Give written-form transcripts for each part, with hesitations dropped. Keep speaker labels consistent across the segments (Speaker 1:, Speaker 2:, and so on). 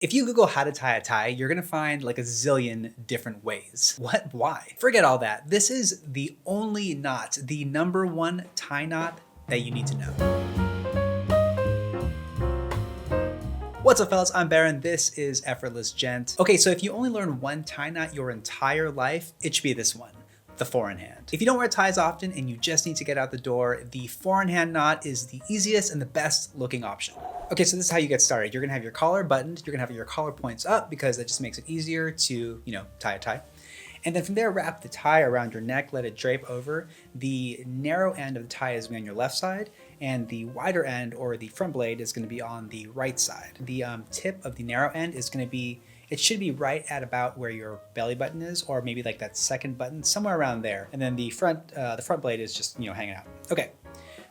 Speaker 1: If you Google how to tie a tie, you're gonna find like a zillion different ways. What? Why? Forget all that. This is the only knot, the number one tie knot that you need to know. What's up, fellas? I'm Baron. This is Effortless Gent. Okay, so if you only learn one tie knot your entire life, it should be this one, the 4-in-hand. If you don't wear ties often and you just need to get out the door, the 4-in-hand knot is the easiest and the best looking option. Okay, so this is how you get started. You're gonna have your collar buttoned, you're gonna have your collar points up because that just makes it easier to, tie a tie. And then from there, wrap the tie around your neck, let it drape over. The narrow end of the tie is going to be on your left side, and the wider end, or the front blade, is going to be on the right side. The tip of the narrow end is going to be, it should be right at about where your belly button is, or maybe like that second button, somewhere around there. And then the front blade is just, hanging out. Okay.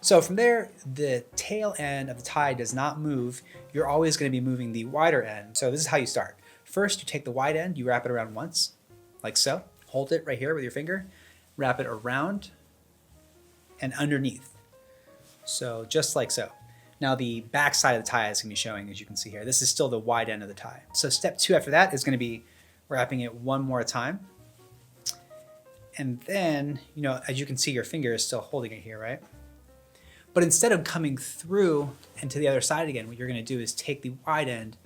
Speaker 1: So from there, the tail end of the tie does not move. You're always going to be moving the wider end. So this is how you start. First, you take the wide end, you wrap it around once, like so. Hold it right here with your finger, wrap it around and underneath. So just like so. Now the back side of the tie is going to be showing, as you can see here. This is still the wide end of the tie. So step 2 after that is going to be wrapping it one more time. And then, as you can see, your finger is still holding it here, right? But instead of coming through and to the other side again, what you're going to do is take the wide end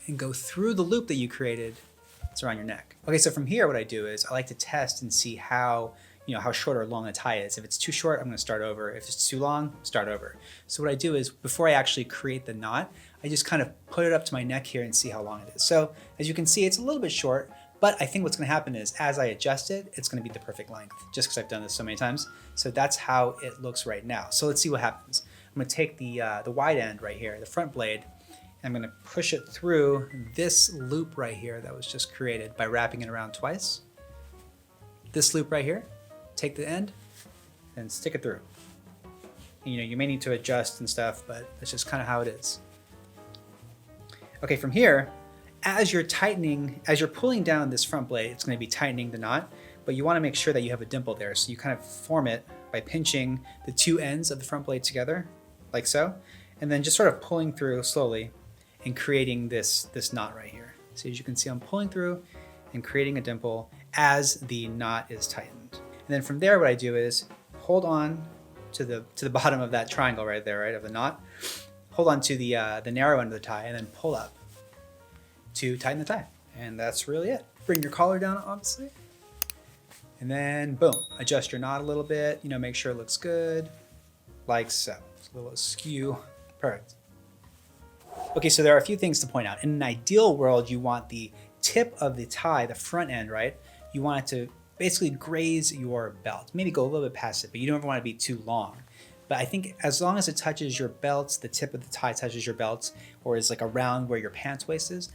Speaker 1: and go through the loop that you created. It's around your neck. Okay, so from here, what I do is I like to test and see how short or long the tie is. If it's too short, I'm going to start over. If it's too long, start over. So what I do is, before I actually create the knot, I just kind of put it up to my neck here and see how long it is. So as you can see, it's a little bit short, but I think what's going to happen is as I adjust it, it's going to be the perfect length, just because I've done this so many times. So that's how it looks right now. So let's see what happens. I'm going to take the wide end right here, the front blade, I'm going to push it through this loop right here that was just created by wrapping it around twice. This loop right here, take the end and stick it through. And, you may need to adjust and stuff, but that's just kind of how it is. Okay, from here, as you're pulling down this front blade, it's going to be tightening the knot, but you want to make sure that you have a dimple there. So you kind of form it by pinching the two ends of the front blade together, like so, and then just sort of pulling through slowly and creating this knot right here. So as you can see, I'm pulling through and creating a dimple as the knot is tightened. And then from there, what I do is hold on to the bottom of that triangle right there, right, of the knot. Hold on to the narrow end of the tie and then pull up to tighten the tie. And that's really it. Bring your collar down, obviously. And then boom, adjust your knot a little bit, make sure it looks good, like so. It's a little askew, perfect. Okay, so there are a few things to point out. In an ideal world, you want the tip of the tie, the front end, right? You want it to basically graze your belt. Maybe go a little bit past it, but you don't ever want to be too long. But I think as long as it touches your belt, the tip of the tie touches your belt, or is like around where your pants waist is,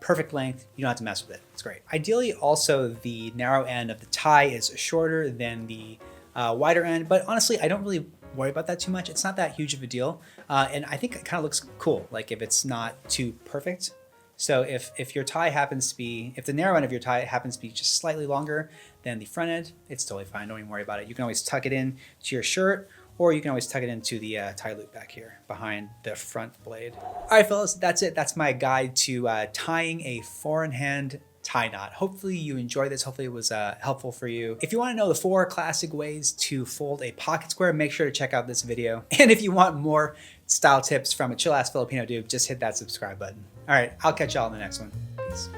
Speaker 1: perfect length, you don't have to mess with it. It's great. Ideally, also, the narrow end of the tie is shorter than the wider end, but honestly, I don't really worry about that too much. It's not that huge of a deal. And I think it kind of looks cool, like if it's not too perfect. So if your tie happens to be, if the narrow end of your tie happens to be just slightly longer than the front end, it's totally fine. Don't even worry about it. You can always tuck it in to your shirt, or you can always tuck it into the tie loop back here behind the front blade. All right, fellas, that's it. That's my guide to tying a 4-in-hand tie knot. Hopefully you enjoyed this. Hopefully it was helpful for you. If you want to know the 4 classic ways to fold a pocket square, make sure to check out this video. And if you want more style tips from a chill ass Filipino dude, just hit that subscribe button. All right, I'll catch y'all in the next one. Peace.